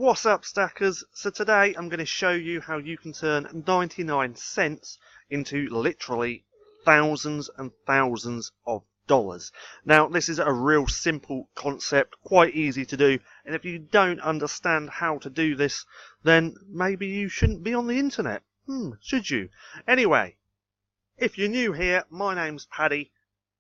What's up, stackers? So today I'm going to show you how you can turn 99 cents into literally thousands and thousands of dollars. Now, this is a real simple concept, quite easy to do, and if you don't understand how to do this, then maybe you shouldn't be on the internet. Should you? Anyway, if you're new here, my name's Paddy,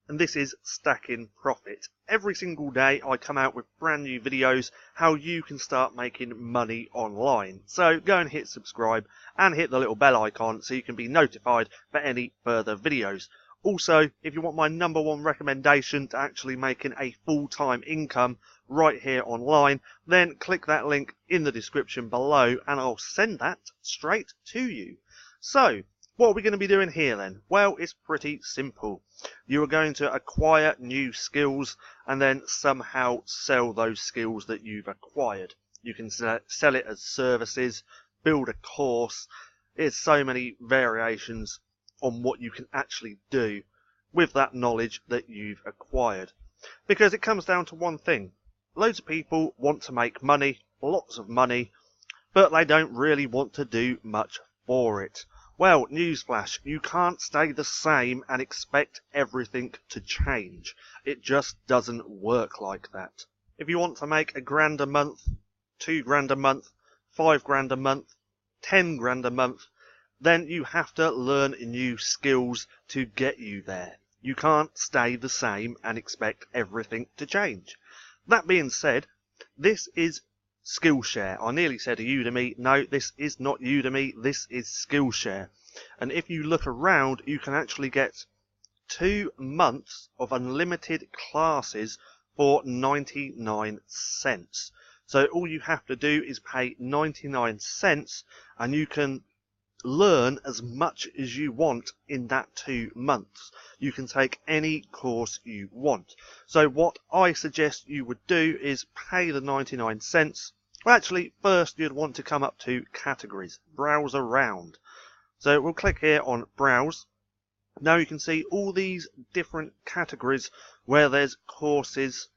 and this is StackinProfit. Every single day I come out with brand new videos how you can start making money online. So go and hit subscribe and hit the little bell icon so you can be notified for any further videos. Also, if you want my #1 recommendation to actually making a full-time income right here online, then click that link in the description below and I'll send that straight to you. So, what are we going to be doing here then? Well, it's pretty simple. You are going to acquire new skills and then somehow sell those skills that you've acquired. You can sell it as services, build a course. There's so many variations on what you can actually do with that knowledge that you've acquired. Because it comes down to one thing. Loads of people want to make money, lots of money, but they don't really want to do much for it. Well, newsflash, you can't stay the same and expect everything to change. It just doesn't work like that. If you want to make £1 a month, £2 a month, £5 a month, 10 grand a month, then you have to learn new skills to get you there. You can't stay the same and expect everything to change. That being said, this is Skillshare. I nearly said Udemy. No, this is not Udemy. This is Skillshare. And if you look around, you can actually get 2 months of unlimited classes for 99 cents. So all you have to do is pay 99 cents and you can learn as much as you want in that 2 months. You can take any course you want. So what I suggest you would do is pay the 99 cents. Well, actually, first you'd want to come up to categories, browse around. So we'll click here on browse. Now you can see all these different categories where there's courses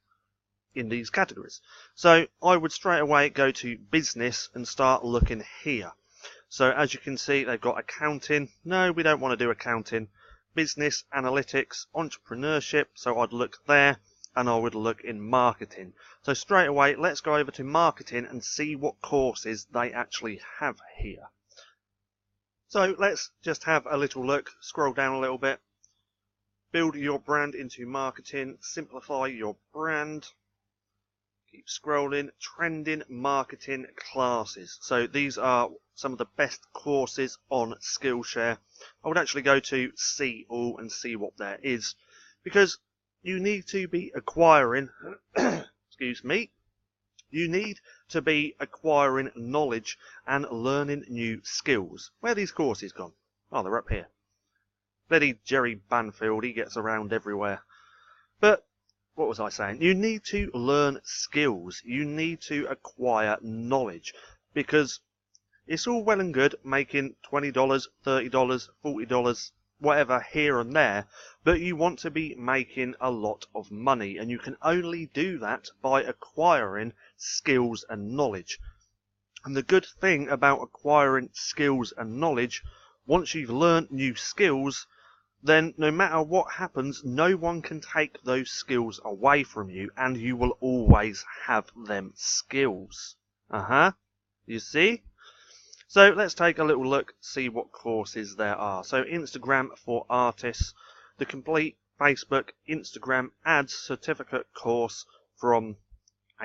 in these categories. So I would straight away go to business and start looking here. So as you can see, they've got accounting. No, we don't want to do accounting. Business, analytics, entrepreneurship. So I'd look there and I would look in marketing. So straight away, let's go over to marketing and see what courses they actually have here. So let's just have a little look. Scroll down a little bit. Build your brand into marketing. Simplify your brand. Keep scrolling. Trending marketing classes. So these are some of the best courses on Skillshare. I would actually go to see all and see what there is, because you need to be acquiring excuse me, you need to be acquiring knowledge and learning new skills. Where are these courses gone? Oh, they're up here. Bloody Jerry Banfield, he gets around everywhere. But what was I saying? You need to learn skills. You need to acquire knowledge, because it's all well and good making $20, $30, $40, whatever here and there, but you want to be making a lot of money, and you can only do that by acquiring skills and knowledge. And the good thing about acquiring skills and knowledge, once you've learned new skills, then no matter what happens, no one can take those skills away from you, and you will always have them skills. You see? So let's take a little look, see what courses there are. So Instagram for artists, the complete Facebook Instagram ads certificate course from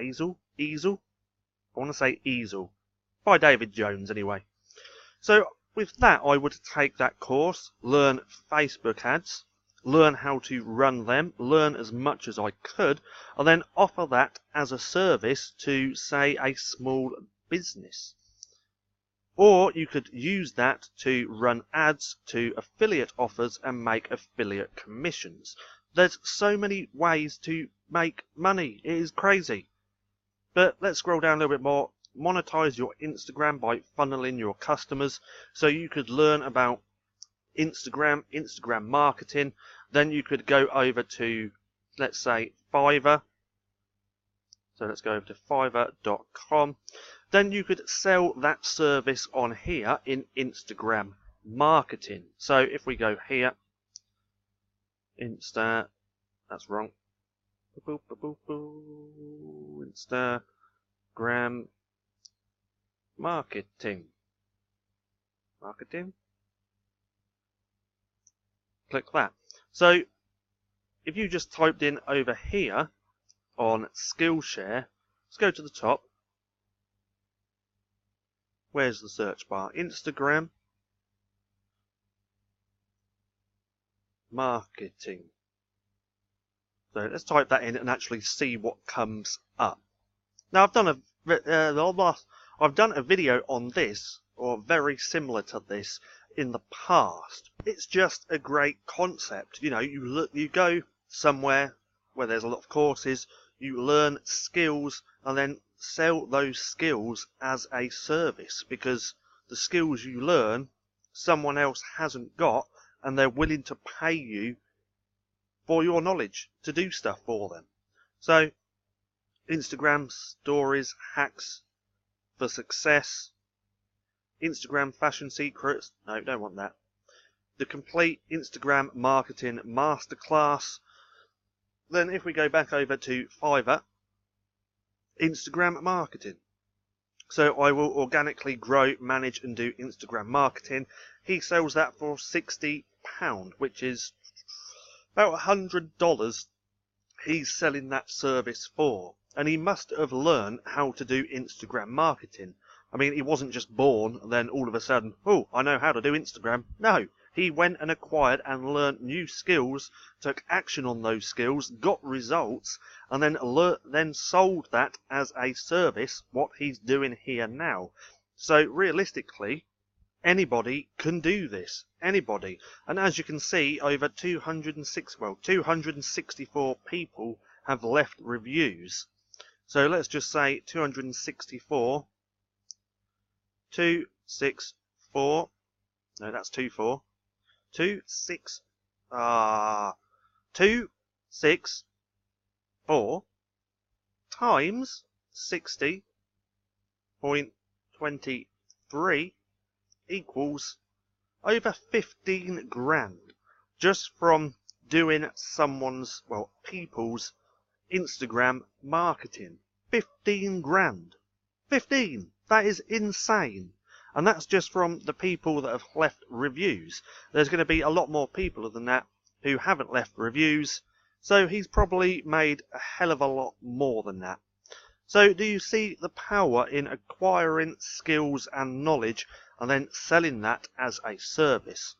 Easel? I want to say Easel. By David Jones anyway. So with that, I would take that course, learn Facebook ads, learn how to run them, learn as much as I could, and then offer that as a service to, say, a small business. Or you could use that to run ads to affiliate offers and make affiliate commissions. There's so many ways to make money. It is crazy. But let's scroll down a little bit more. Monetize your Instagram by funneling your customers. So you could learn about Instagram marketing. Then you could go over to, let's say, Fiverr. So let's go over to Fiverr.com. then you could sell that service on here in Instagram marketing. So if we go here, Insta, that's wrong. Instagram marketing. Click that. So if you just typed in over here on Skillshare, let's go to the top. Where's the search bar? Instagram marketing. So let's type that in and actually see what comes up. Now I've done a video on this, or very similar to this, in the past. It's just a great concept. You know, you go somewhere where there's a lot of courses, you learn skills, and then sell those skills as a service, because the skills you learn someone else hasn't got, and they're willing to pay you for your knowledge to do stuff for them. So Instagram stories, hacks for success, Instagram fashion secrets, no, don't want that. The complete Instagram marketing masterclass. Then if we go back over to Fiverr, Instagram marketing. So I will organically grow, manage and do Instagram marketing. He sells that for £60, which is about $100 he's selling that service for. And he must have learned how to do Instagram marketing. I mean, he wasn't just born and then all of a sudden, oh, I know how to do Instagram. No, he went and acquired and learned new skills, took action on those skills, got results, and then sold that as a service, what he's doing here now. So realistically, anybody can do this. Anybody. And as you can see, over 264 people have left reviews. So let's just say 264. 264. No, that's 24. 264 times 60.23 equals over 15 grand just from doing someone's, well, people's Instagram marketing. 15 grand. 15! That is insane. And that's just from the people that have left reviews. There's going to be a lot more people than that who haven't left reviews. So he's probably made a hell of a lot more than that. So do you see the power in acquiring skills and knowledge and then selling that as a service?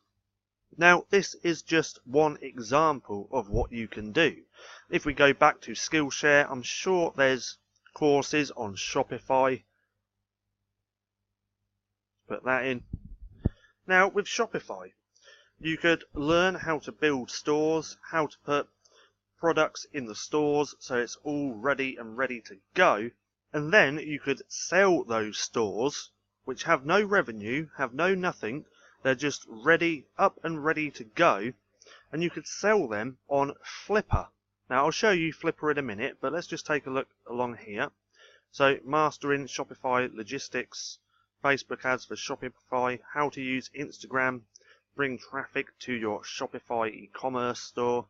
Now, this is just one example of what you can do. If we go back to Skillshare, I'm sure there's courses on Shopify. Put that in. Now, with Shopify, you could learn how to build stores, how to put products in the stores so it's all ready to go, and then you could sell those stores, which have no revenue, have no nothing, they're just ready, up and ready to go, and you could sell them on Flipper. Now, I'll show you Flipper in a minute, but let's just take a look along here. So, mastering Shopify logistics, Facebook ads for Shopify, how to use Instagram, bring traffic to your Shopify e-commerce store,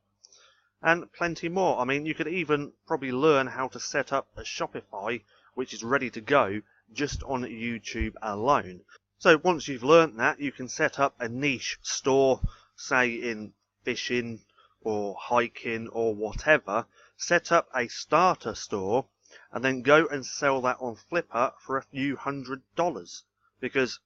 and plenty more. I mean, you could even probably learn how to set up a Shopify which is ready to go just on YouTube alone. So once you've learned that, you can set up a niche store, say in fishing or hiking or whatever, set up a starter store, and then go and sell that on Flipper for a few $100s. Because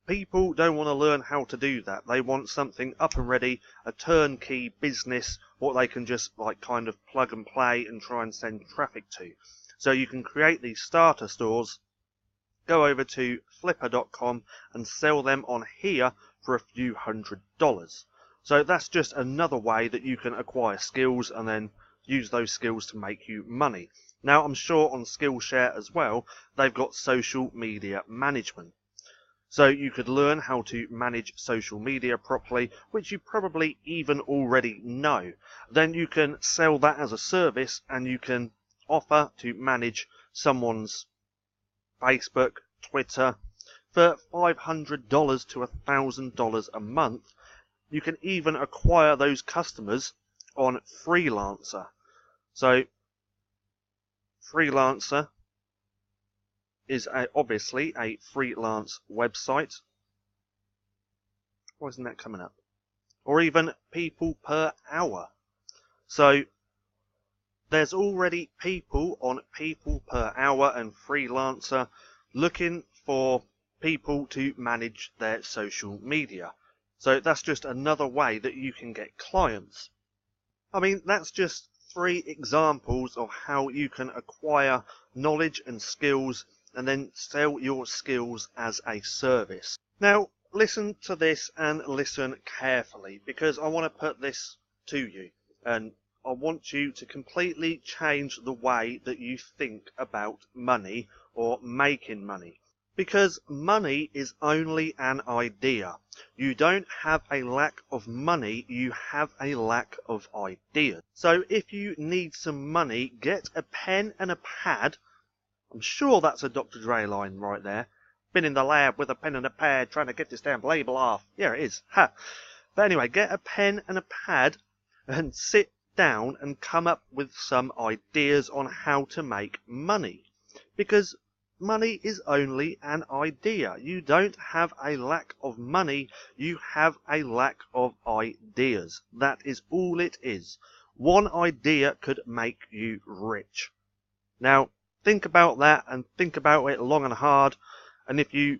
people don't want to learn how to do that. They want something up and ready, a turnkey business, what they can just like kind of plug and play and try and send traffic to. So you can create these starter stores, go over to flipper.com and sell them on here for a few $100s. So that's just another way that you can acquire skills and then use those skills to make you money. Now, I'm sure on Skillshare as well, they've got social media management. So you could learn how to manage social media properly, which you probably even already know. Then you can sell that as a service, and you can offer to manage someone's Facebook, Twitter, for $500 to $1,000 a month. You can even acquire those customers on Freelancer. So Freelancer is obviously a freelance website. Why isn't that coming up? Or even people per hour. So there's already people on people per hour and Freelancer looking for people to manage their social media. So that's just another way that you can get clients. I mean, that's just 3 examples of how you can acquire knowledge and skills and then sell your skills as a service. Now, listen to this and listen carefully, because I want to put this to you and I want you to completely change the way that you think about money or making money. Because money is only an idea. You don't have a lack of money, you have a lack of ideas. So if you need some money, get a pen and a pad. I'm sure that's a Dr. Dre line right there. Been in the lab with a pen and a pad trying to get this damn label off. Yeah, it is. Ha! But anyway, get a pen and a pad and sit down and come up with some ideas on how to make money. Because money is only an idea. You don't have a lack of money, you have a lack of ideas. That is all it is. One idea could make you rich. Now, think about that and think about it long and hard. And if you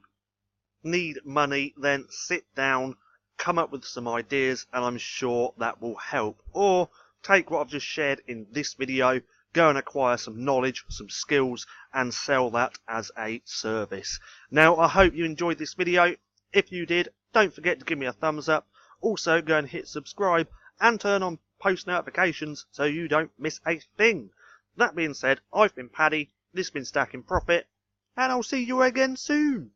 need money, then sit down, come up with some ideas, and I'm sure that will help. Or take what I've just shared in this video, go and acquire some knowledge, some skills, and sell that as a service. Now, I hope you enjoyed this video. If you did, don't forget to give me a thumbs up. Also, go and hit subscribe and turn on post notifications so you don't miss a thing. That being said, I've been Paddy, this has been Stacking Profit, and I'll see you again soon.